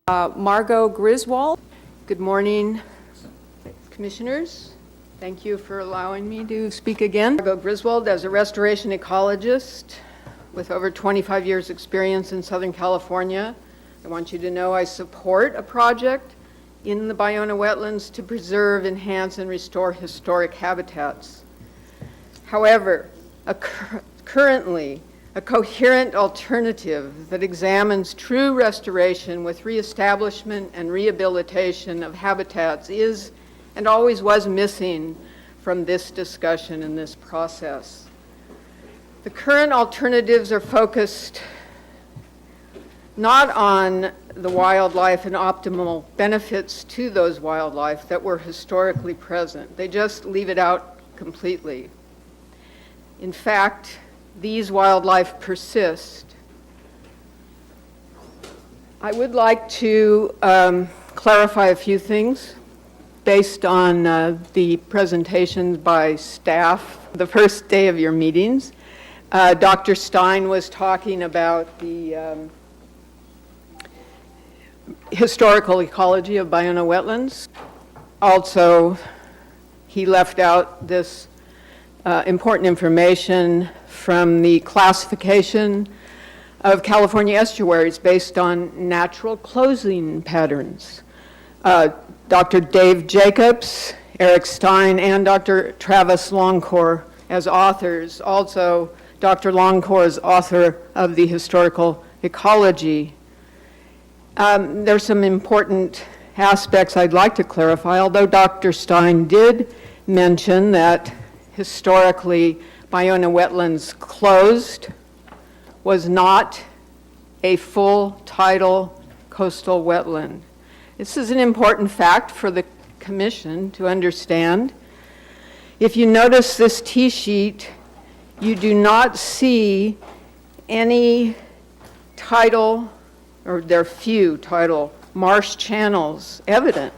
Margot Griswold. Good morning, commissioners. Thank you for allowing me to speak again. Margot Griswold, as a restoration ecologist with over 25 years experience in Southern California, I want you to know I support a project in the Ballona Wetlands to preserve, enhance, and restore historic habitats. However, currently, a coherent alternative that examines true restoration with reestablishment and rehabilitation of habitats is and always was missing from this discussion and this process. The current alternatives are focused not on the wildlife and optimal benefits to those wildlife that were historically present. They just leave it out completely. In fact, these wildlife persist. I would like to clarify a few things based on the presentations by staff the first day of your meetings. Dr. Stein was talking about the historical ecology of Ballona Wetlands. Also, he left out this important information from the classification of California estuaries based on natural closing patterns. Dr. Dave Jacobs, Eric Stein, and Dr. Travis Longcore as authors. Also, Dr. Longcore is author of the historical ecology. There's some important aspects I'd like to clarify, although Dr. Stein did mention that historically Ballona Wetlands closed was not a full tidal coastal wetland. This is an important fact for the commission to understand. If you notice this T-sheet, you do not see any tidal, or there are few tidal marsh channels evident.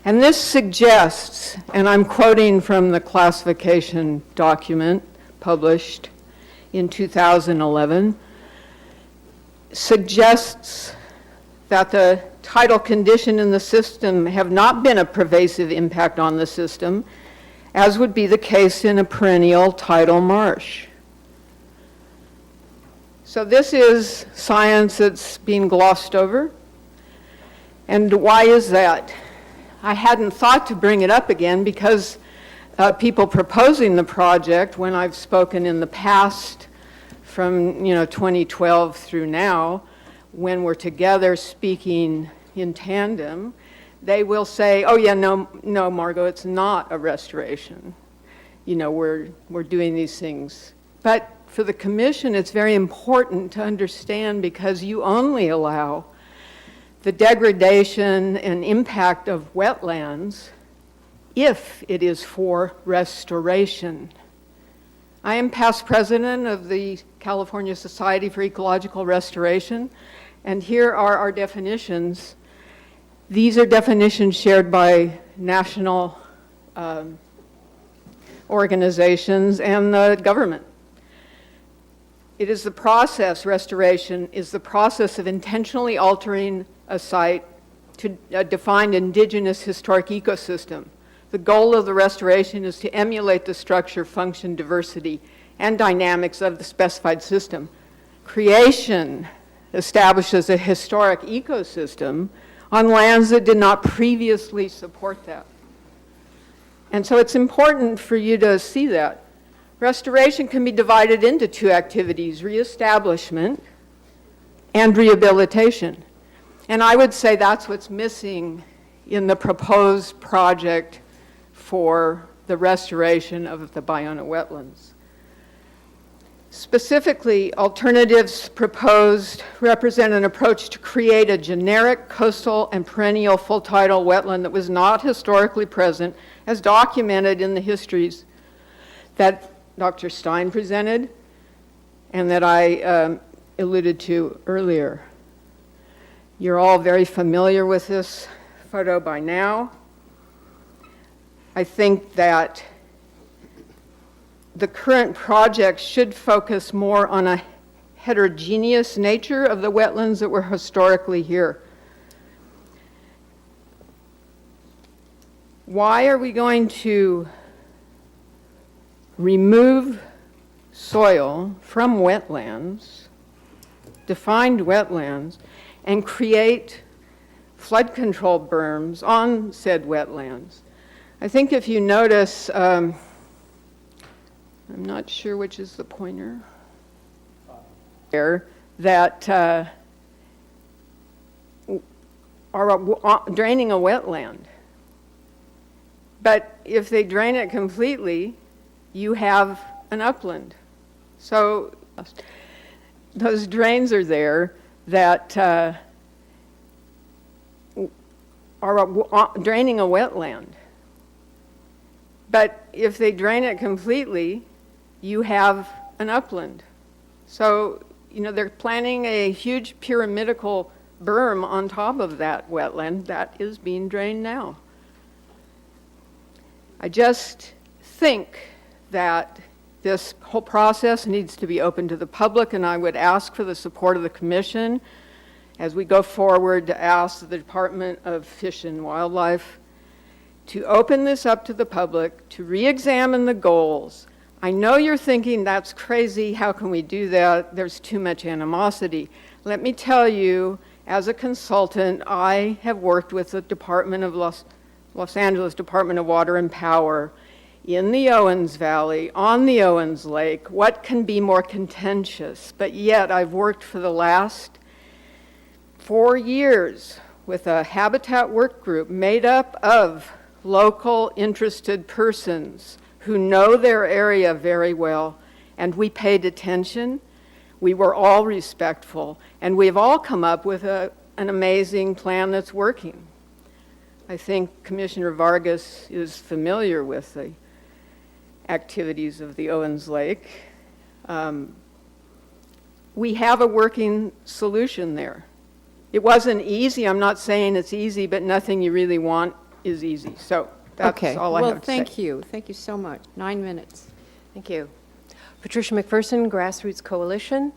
And this suggests, and I'm quoting from the classification document published in 2011, suggests that the tidal condition in the system have not been a pervasive impact on the system, as would be the case in a perennial tidal marsh. So this is science that's being glossed over. And why is that? I hadn't thought to bring it up again because people proposing the project, when I've spoken in the past from 2012 through now, when we're together speaking in tandem, they will say, oh yeah, no, Margot, it's not a restoration. We're doing these things. But for the commission, it's very important to understand because you only allow the degradation and impact of wetlands if it is for restoration. I am past president of the California Society for Ecological Restoration, and here are our definitions. These are definitions shared by national organizations and the government. It is the process, restoration is the process of intentionally altering a site to a defined indigenous historic ecosystem. The goal of the restoration is to emulate the structure, function, diversity, and dynamics of the specified system. Creation establishes a historic ecosystem on lands that did not previously support that. And so it's important for you to see that. Restoration can be divided into two activities, reestablishment and rehabilitation. And I would say that's what's missing in the proposed project for the restoration of the Ballona Wetlands. Specifically, alternatives proposed represent an approach to create a generic coastal and perennial full tidal wetland that was not historically present, as documented in the histories that Dr. Stein presented and that I alluded to earlier. You're all very familiar with this photo by now. I think that the current project should focus more on a heterogeneous nature of the wetlands that were historically here. Why are we going to remove soil from wetlands, defined wetlands, and create flood control berms on said wetlands? I think if you notice, I'm not sure which is the pointer, there, that are draining a wetland. But if they drain it completely, you have an upland. So those drains are there that are draining a wetland. But if they drain it completely, you have an upland. So, you know, they're planting a huge pyramidical berm on top of that wetland that is being drained now. I just think that this whole process needs to be open to the public, and I would ask for the support of the Commission as we go forward to ask the Department of Fish and Wildlife to open this up to the public, to re-examine the goals. I know you're thinking, that's crazy, how can we do that? There's too much animosity. Let me tell you, as a consultant, I have worked with the Department of Los Angeles Department of Water and Power in the Owens Valley, on the Owens Lake. What can be more contentious? But yet I've worked for the last 4 years with a habitat work group made up of local interested persons who know their area very well, and we paid attention. We were all respectful, and we've all come up with an amazing plan that's working. I think Commissioner Vargas is familiar with the activities of the Owens Lake. We have a working solution there. It wasn't easy. I'm not saying it's easy, but nothing you really want is easy. So that's all I have to say. Well, thank you. Thank you so much. 9 minutes. Thank you. Patricia McPherson, Grassroots Coalition.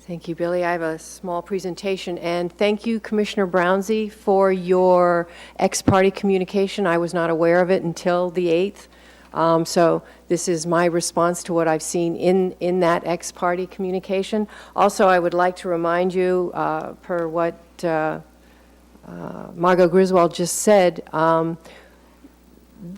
Thank you, Billy. I have a small presentation, and thank you, Commissioner Brownsey, for your ex-parte communication. I was not aware of it until the 8th. So this is my response to what I've seen in that ex-parte communication. Also, I would like to remind you, per what Margot Griswold just said,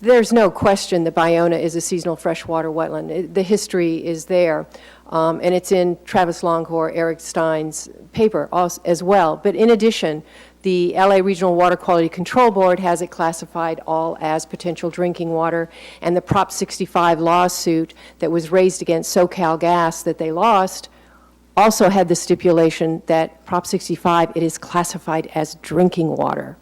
there's no question that Ballona is a seasonal freshwater wetland. The history is there, and it's in Travis Longcore, Eric Stein's paper as well. But in addition, the LA Regional Water Quality Control Board has it classified all as potential drinking water, and the Prop 65 lawsuit that was raised against SoCal Gas that they lost also had the stipulation that Prop 65, it is classified as drinking water.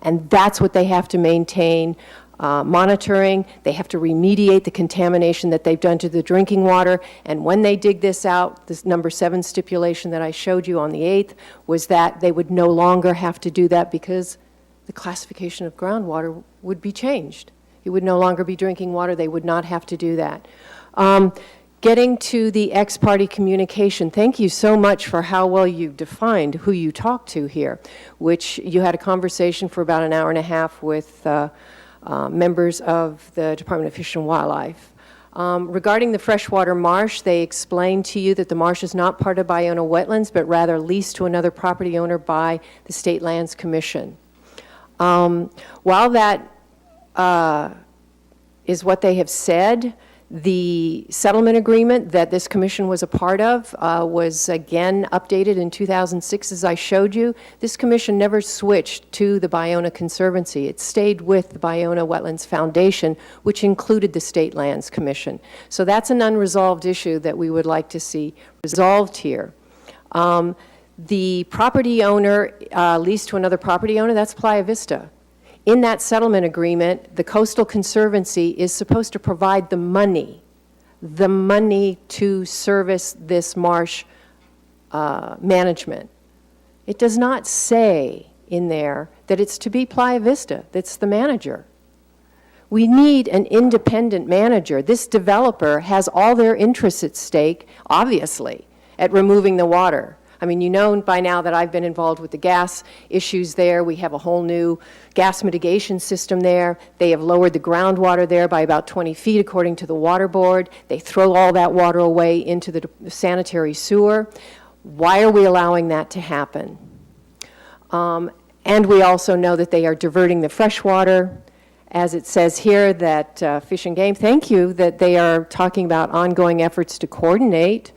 And that's what they have to maintain, monitoring. They have to remediate the contamination that they've done to the drinking water. And when they dig this out, this number 7 stipulation that I showed you on the 8th was that they would no longer have to do that because the classification of groundwater would be changed. It would no longer be drinking water. They would not have to do that. Getting to the ex-parte communication, thank you so much for how well you defined who you talked to here, which you had a conversation for about an hour and a half with members of the Department of Fish and Wildlife. Regarding the freshwater marsh, they explained to you that the marsh is not part of Ballona Wetlands, but rather leased to another property owner by the State Lands Commission. While that is what they have said, the settlement agreement that this commission was a part of was again updated in 2006, as I showed you. This commission never switched to the Ballona Conservancy. It stayed with the Ballona Wetlands Foundation, which included the State Lands Commission. So that's an unresolved issue that we would like to see resolved here. The property owner leased to another property owner, that's Playa Vista. In that settlement agreement, the Coastal Conservancy is supposed to provide the money to service this marsh management. It does not say in there that it's to be Playa Vista, that's the manager. We need an independent manager. This developer has all their interests at stake, obviously, at removing the water. I mean, you know by now that I've been involved with the gas issues there. We have a whole new gas mitigation system there. They have lowered the groundwater there by about 20 feet, according to the Water Board. They throw all that water away into the sanitary sewer. Why are we allowing that to happen? And we also know that they are diverting the fresh water. As it says here, that Fish and Game, thank you, that they are talking about ongoing efforts to coordinate.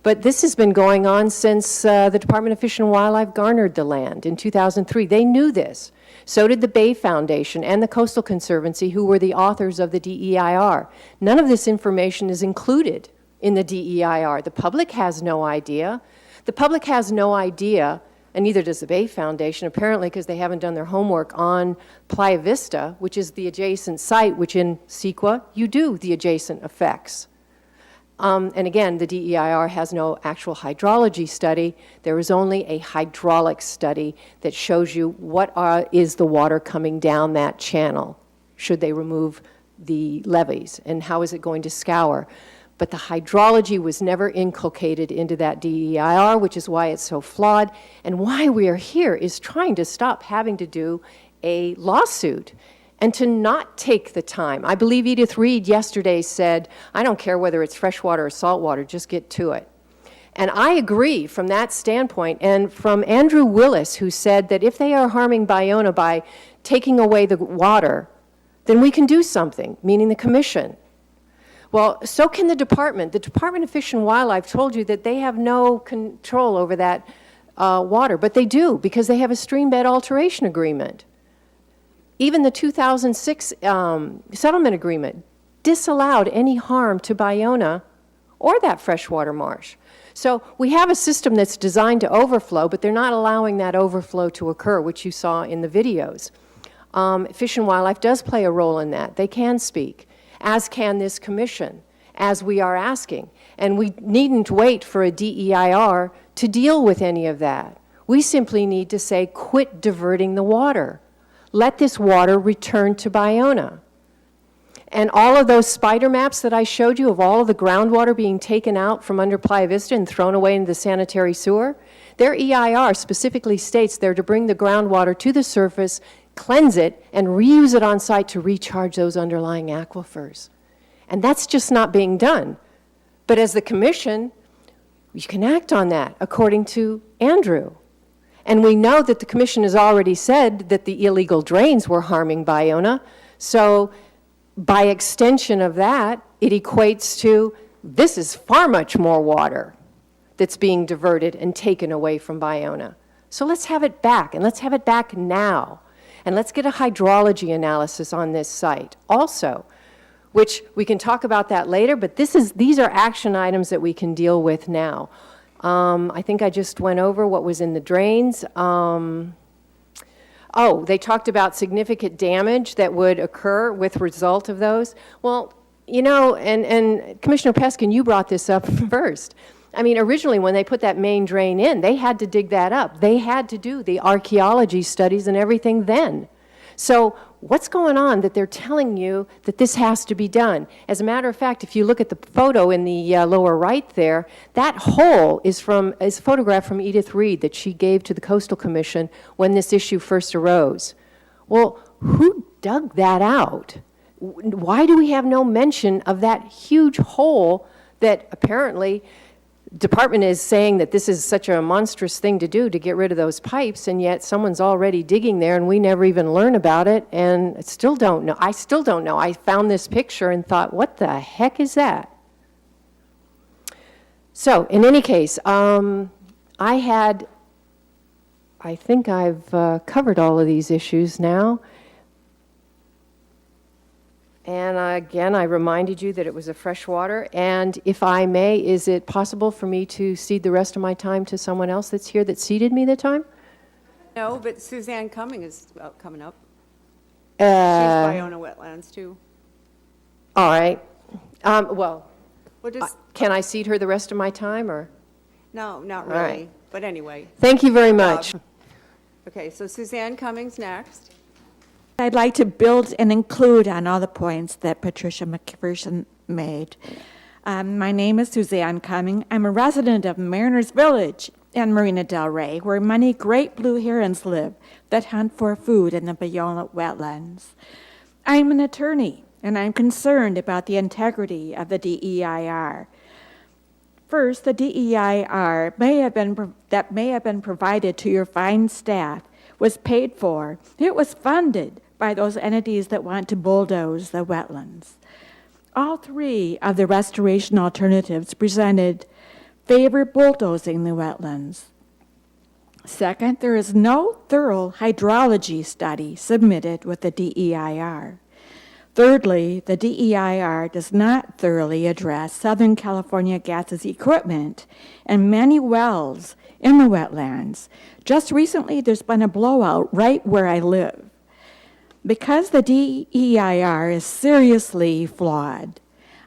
But this has been going on since the Department of Fish and Wildlife garnered the land in 2003. They knew this. So did the Bay Foundation and the Coastal Conservancy, who were the authors of the DEIR. None of this information is included in the DEIR. The public has no idea. The public has no idea, and neither does the Bay Foundation, apparently because they haven't done their homework on Playa Vista, which is the adjacent site, which in CEQA, you do the adjacent effects. And again, the DEIR has no actual hydrology study. There is only a hydraulic study that shows you what is the water coming down that channel, should they remove the levees, and how is it going to scour. But the hydrology was never inculcated into that DEIR, which is why it's so flawed, and why we are here is trying to stop having to do a lawsuit and to not take the time. I believe Edith Reed yesterday said, I don't care whether it's freshwater or saltwater, just get to it. And I agree from that standpoint, and from Andrew Willis, who said that if they are harming Ballona by taking away the water, then we can do something, meaning the commission. Well, so can the department. The Department of Fish and Wildlife told you that they have no control over that water, but they do, because they have a stream bed alteration agreement. Even the 2006 settlement agreement disallowed any harm to Ballona or that freshwater marsh. So we have a system that's designed to overflow, but they're not allowing that overflow to occur, which you saw in the videos. Fish and Wildlife does play a role in that. They can speak, as can this commission, as we are asking. And we needn't wait for a DEIR to deal with any of that. We simply need to say, quit diverting the water. Let this water return to Ballona. And all of those spider maps that I showed you of all of the groundwater being taken out from under Playa Vista and thrown away into the sanitary sewer, their EIR specifically states they're to bring the groundwater to the surface, cleanse it, and reuse it on site to recharge those underlying aquifers. And that's just not being done. But as the commission, you can act on that, according to Andrew. And we know that the commission has already said that the illegal drains were harming Ballona. So by extension of that, it equates to this is far much more water that's being diverted and taken away from Ballona. So let's have it back, and let's have it back now. And let's get a hydrology analysis on this site also, which we can talk about that later, but these are action items that we can deal with now. I think I just went over what was in the drains. Oh, they talked about significant damage that would occur with result of those. Well, you know, and Commissioner Peskin, you brought this up first. I mean, originally when they put that main drain in, they had to dig that up. They had to do the archaeology studies and everything then. So what's going on that they're telling you that this has to be done? As a matter of fact, if you look at the photo in the lower right there, that hole is a photograph from Edith Reed that she gave to the Coastal Commission when this issue first arose. Well, who dug that out? Why do we have no mention of that huge hole that apparently department is saying that this is such a monstrous thing to do to get rid of those pipes, and yet someone's already digging there and we never even learn about it, and I still don't know. I found this picture and thought, what the heck is that? So in any case, I think I've covered all of these issues now. And again, I reminded you that it was a freshwater. And if I may, is it possible for me to cede the rest of my time to someone else that's here that ceded me the time? No, but Susanne Cumming is coming up. She's Ballona Wetlands, too. All right. Well, Just, can I cede her the rest of my time, or? no, not All really. right. But anyway. Thank you very much. Okay, so Susanne Cumming's next. I'd like to build and include on all the points that Patricia McPherson made. My name is Susanne Cumming. I'm a resident of Mariners Village, and Marina del Rey, where many great blue herons live that hunt for food in the Ballona Wetlands. I'm an attorney, and I'm concerned about the integrity of the DEIR. First, the DEIR may have been provided to your fine staff was paid for. It was funded by those entities that want to bulldoze the wetlands. All three of the restoration alternatives presented favor bulldozing the wetlands. Second, there is no thorough hydrology study submitted with the DEIR. Thirdly, the DEIR does not thoroughly address Southern California Gas's equipment and many wells in the wetlands. Just recently, there's been a blowout right where I live. Because the DEIR is seriously flawed,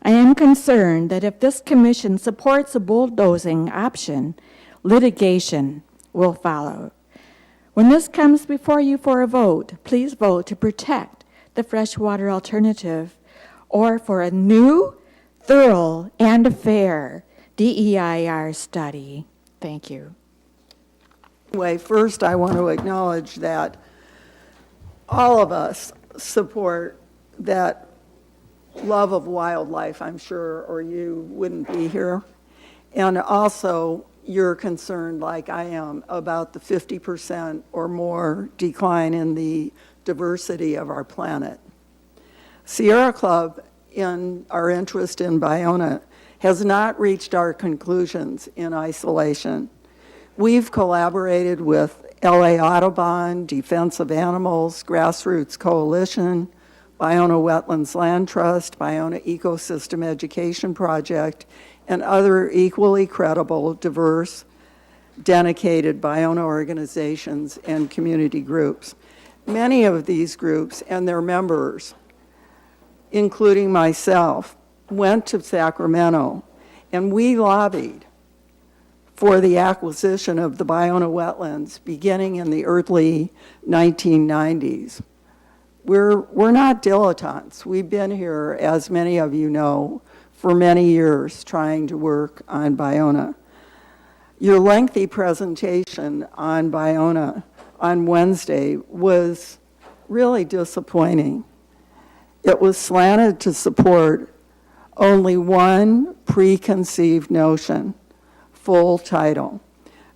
I am concerned that if this commission supports a bulldozing option, litigation will follow. When this comes before you for a vote, please vote to protect the freshwater alternative or for a new, thorough, and fair DEIR study. Thank you. Anyway, first I want to acknowledge that all of us support that love of wildlife, I'm sure, or you wouldn't be here. And also, you're concerned, like I am, about the 50% or more decline in the diversity of our planet. Sierra Club, in our interest in Ballona, has not reached our conclusions in isolation. We've collaborated with LA Audubon, Defense of Animals, Grassroots Coalition, Ballona Wetlands Land Trust, Ballona Ecosystem Education Project, and other equally credible, diverse, dedicated Ballona organizations and community groups. Many of these groups and their members, including myself, went to Sacramento, and we lobbied for the acquisition of the Ballona Wetlands beginning in the early 1990s. We're not dilettantes. We've been here, as many of you know, for many years trying to work on Ballona. Your lengthy presentation on Ballona on Wednesday was really disappointing. It was slanted to support only one preconceived notion, full title.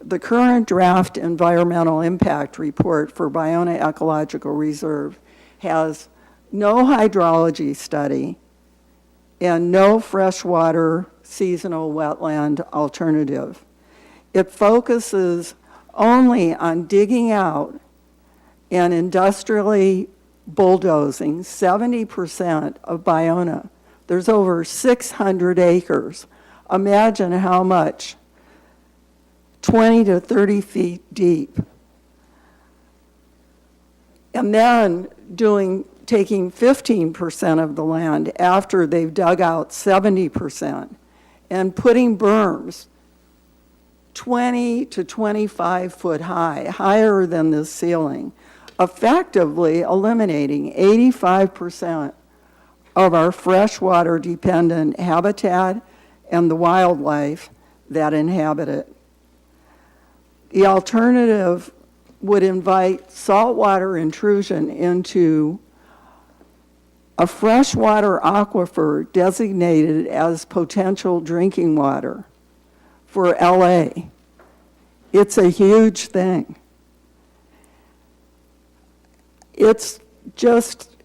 The current draft environmental impact report for Ballona Ecological Reserve has no hydrology study and no freshwater seasonal wetland alternative. It focuses only on digging out and industrially bulldozing 70% of Ballona. There's over 600 acres. Imagine how much, 20 to 30 feet deep. And then taking 15% of the land after they've dug out 70% and putting berms 20 to 25 foot high, higher than the ceiling, effectively eliminating 85% of our freshwater dependent habitat and the wildlife that inhabit it. The alternative would invite saltwater intrusion into a freshwater aquifer designated as potential drinking water for LA. It's a huge thing. It's just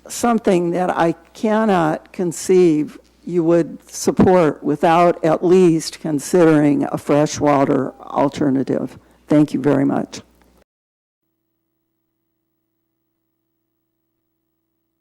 something that I cannot conceive you would support without at least considering a freshwater alternative. Thank you very much.